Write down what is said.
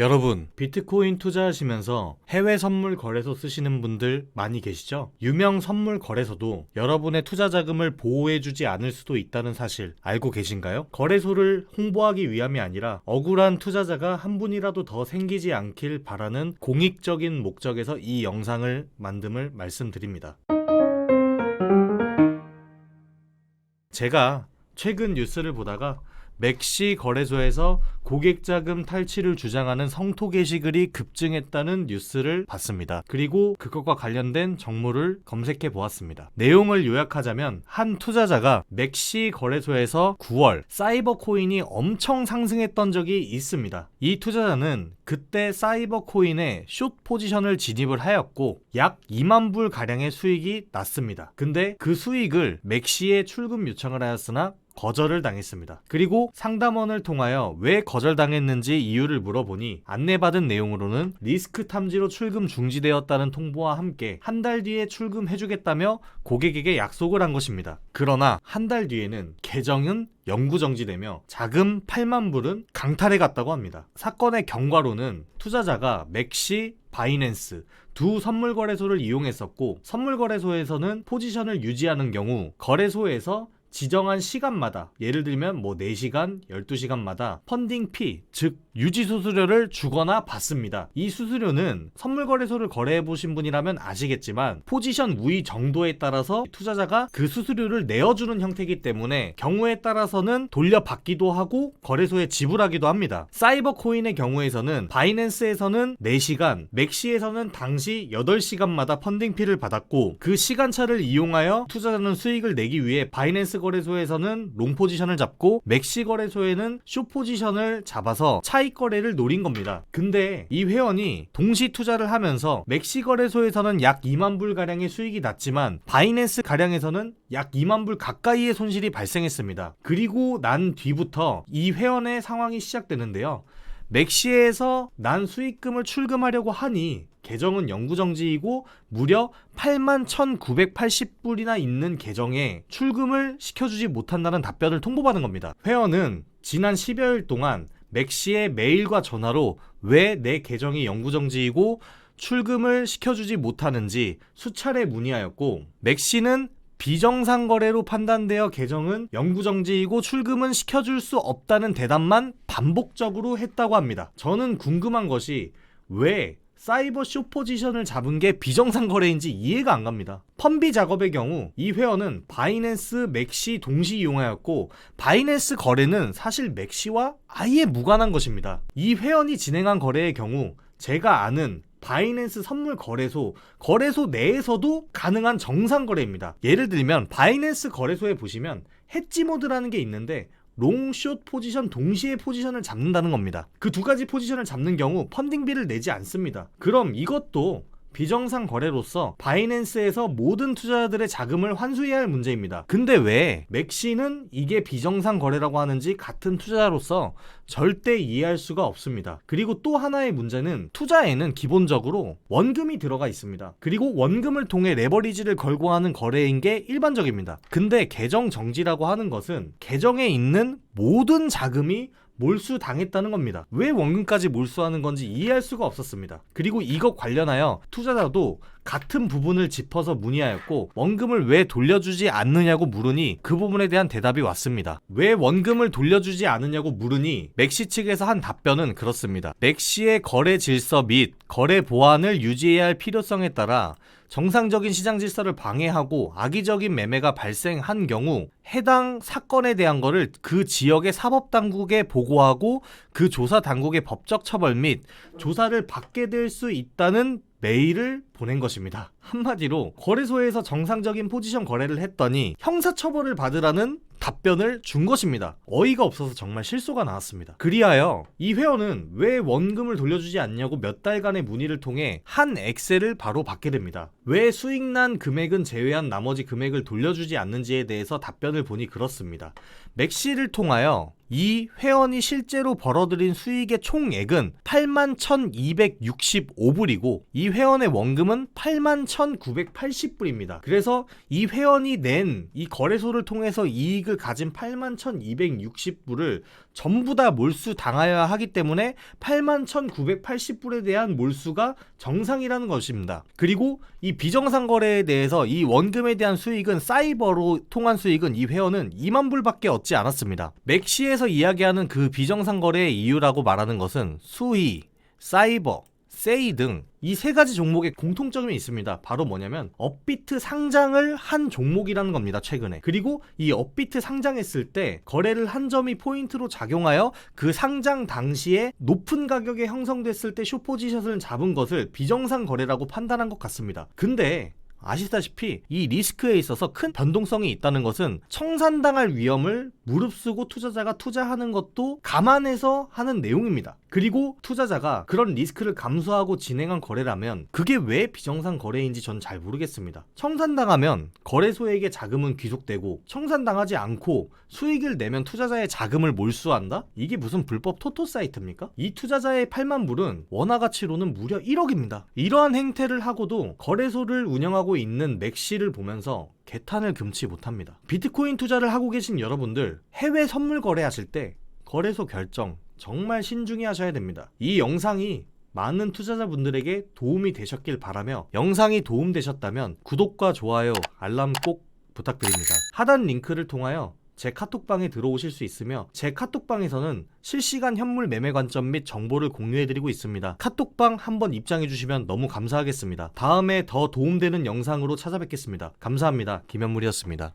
여러분, 비트코인 투자하시면서 해외 선물 거래소 쓰시는 분들 많이 계시죠? 유명 선물 거래소도 여러분의 투자 자금을 보호해주지 않을 수도 있다는 사실 알고 계신가요? 거래소를 홍보하기 위함이 아니라 억울한 투자자가 한 분이라도 더 생기지 않길 바라는 공익적인 목적에서 이 영상을 만듦을 말씀드립니다. 제가 최근 뉴스를 보다가 맥시 거래소에서 고객자금 탈취를 주장하는 성토 게시글이 급증했다는 뉴스를 봤습니다. 그리고 그것과 관련된 정보를 검색해 보았습니다. 내용을 요약하자면 한 투자자가 맥시 거래소에서 9월 사이버 코인이 엄청 상승했던 적이 있습니다. 이 투자자는 그때 사이버 코인에 숏 포지션을 진입을 하였고 약 2만 불 가량의 수익이 났습니다. 근데 그 수익을 맥시에 출금 요청을 하였으나 거절을 당했습니다. 그리고 상담원을 통하여 왜 거절당했는지 이유를 물어보니 안내받은 내용으로는 리스크 탐지로 출금 중지되었다는 통보와 함께 한 달 뒤에 출금해주겠다며 고객에게 약속을 한 것입니다. 그러나 한 달 뒤에는 계정은 영구정지되며 자금 8만 불은 강탈해 갔다고 합니다. 사건의 경과로는 투자자가 맥시, 바이낸스 두 선물거래소를 이용했었고 선물거래소에서는 포지션을 유지하는 경우 거래소에서 지정한 시간마다 예를 들면 4시간, 12시간마다 펀딩 피, 즉 유지 수수료를 주거나 받습니다. 이 수수료는 선물거래소를 거래해보신 분이라면 아시겠지만 포지션 우위 정도에 따라서 투자자가 그 수수료를 내어주는 형태이기 때문에 경우에 따라서는 돌려받기도 하고 거래소에 지불하기도 합니다. 사이버 코인의 경우에서는 바이낸스에서는 4시간, 맥시에서는 당시 8시간마다 펀딩 피를 받았고 그 시간차를 이용하여 투자자는 수익을 내기 위해 바이낸스 거래소에서는 롱 포지션을 잡고 맥시 거래소에는 숏 포지션을 잡아서 차익 거래를 노린 겁니다. 근데 이 회원이 동시 투자를 하면서 맥시 거래소에서는 약 2만 불 가량의 수익이 났지만 바이낸스 가량에서는 약 2만 불 가까이의 손실이 발생했습니다. 그리고 난 뒤부터 이 회원의 상황이 시작되는데요. 맥시에서 난 수익금을 출금하려고 하니 계정은 영구정지이고 무려 81,980불이나 있는 계정에 출금을 시켜주지 못한다는 답변을 통보받은 겁니다. 회원은 지난 10여일 동안 맥시의 메일과 전화로 왜 내 계정이 영구정지이고 출금을 시켜주지 못하는지 수차례 문의하였고 맥시는 비정상 거래로 판단되어 계정은 영구정지이고 출금은 시켜줄 수 없다는 대답만 반복적으로 했다고 합니다. 저는 궁금한 것이 왜 사이버 숏 포지션을 잡은 게 비정상 거래인지 이해가 안 갑니다. 펀비 작업의 경우 이 회원은 바이낸스, 맥시 동시 이용하였고 바이낸스 거래는 사실 맥시와 아예 무관한 것입니다. 이 회원이 진행한 거래의 경우 제가 아는 바이낸스 선물 거래소 내에서도 가능한 정상 거래입니다. 예를 들면 바이낸스 거래소에 보시면 해지 모드라는 게 있는데 롱, 숏 포지션 동시에 포지션을 잡는다는 겁니다. 그 두 가지 포지션을 잡는 경우 펀딩비를 내지 않습니다. 그럼 이것도 비정상 거래로서 바이낸스에서 모든 투자자들의 자금을 환수해야 할 문제입니다. 근데 왜 맥시는 이게 비정상 거래라고 하는지 같은 투자자로서 절대 이해할 수가 없습니다. 그리고 또 하나의 문제는 투자에는 기본적으로 원금이 들어가 있습니다. 그리고 원금을 통해 레버리지를 걸고 하는 거래인 게 일반적입니다. 근데 계정 정지라고 하는 것은 계정에 있는 모든 자금이 몰수당했다는 겁니다. 왜 원금까지 몰수하는 건지 이해할 수가 없었습니다. 그리고 이것 관련하여 투자자도 같은 부분을 짚어서 문의하였고 원금을 왜 돌려주지 않느냐고 물으니 그 부분에 대한 대답이 왔습니다. 왜 원금을 돌려주지 않느냐고 물으니 맥시 측에서 한 답변은 그렇습니다. 맥시의 거래 질서 및 거래 보안을 유지해야 할 필요성에 따라 정상적인 시장 질서를 방해하고 악의적인 매매가 발생한 경우 해당 사건에 대한 거를 그 지역의 사법당국에 보고하고 그 조사 당국의 법적 처벌 및 조사를 받게 될 수 있다는 메일을 보낸 것입니다. 한마디로 거래소에서 정상적인 포지션 거래를 했더니 형사처벌을 받으라는 답변을 준 것입니다. 어이가 없어서 정말 실소가 나왔습니다. 그리하여 이 회원은 왜 원금을 돌려주지 않냐고 몇 달간의 문의를 통해 한 엑셀을 바로 받게 됩니다. 왜 수익난 금액은 제외한 나머지 금액을 돌려주지 않는지에 대해서 답변을 보니 그렇습니다. 맥시를 통하여 이 회원이 실제로 벌어들인 수익의 총액은 81,265불이고 이 회원의 원금은 81,980불입니다. 그래서 이 회원이 낸 이 거래소를 통해서 이익을 가진 81,260불을 전부 다 몰수 당하여야 하기 때문에 81,980불에 대한 몰수가 정상이라는 것입니다. 그리고 이 비정상 거래에 대해서 이 원금에 대한 수익은 사이버로 통한 수익은 이 회원은 2만 불밖에 얻지 않았습니다. 맥시에서 이야기하는 그 비정상 거래의 이유라고 말하는 것은 수희, 사이버, 세이 등 이 세 가지 종목에 공통점이 있습니다. 바로 뭐냐면 업비트 상장을 한 종목이라는 겁니다. 최근에. 그리고 이 업비트 상장했을 때 거래를 한 점이 포인트로 작용하여 그 상장 당시에 높은 가격에 형성됐을 때 숏포지션을 잡은 것을 비정상 거래라고 판단한 것 같습니다. 근데 아시다시피 이 리스크에 있어서 큰 변동성이 있다는 것은 청산당할 위험을 무릅쓰고 투자자가 투자하는 것도 감안해서 하는 내용입니다. 그리고 투자자가 그런 리스크를 감수하고 진행한 거래라면 그게 왜 비정상 거래인지 전 잘 모르겠습니다. 청산당하면 거래소에게 자금은 귀속되고 청산당하지 않고 수익을 내면 투자자의 자금을 몰수한다? 이게 무슨 불법 토토 사이트입니까? 이 투자자의 8만 불은 원화 가치로는 무려 1억입니다. 이러한 행태를 하고도 거래소를 운영하고 있는 맥시를 보면서 개탄을 금치 못합니다. 비트코인 투자를 하고 계신 여러분들, 해외 선물 거래하실 때 거래소 결정 정말 신중히 하셔야 됩니다. 이 영상이 많은 투자자분들에게 도움이 되셨길 바라며, 영상이 도움되셨다면 구독과 좋아요, 알람 꼭 부탁드립니다. 하단 링크를 통하여 제 카톡방에 들어오실 수 있으며, 제 카톡방에서는 실시간 현물 매매 관점 및 정보를 공유해드리고 있습니다. 카톡방 한번 입장해주시면 너무 감사하겠습니다. 다음에 더 도움되는 영상으로 찾아뵙겠습니다. 감사합니다. 김현물이었습니다.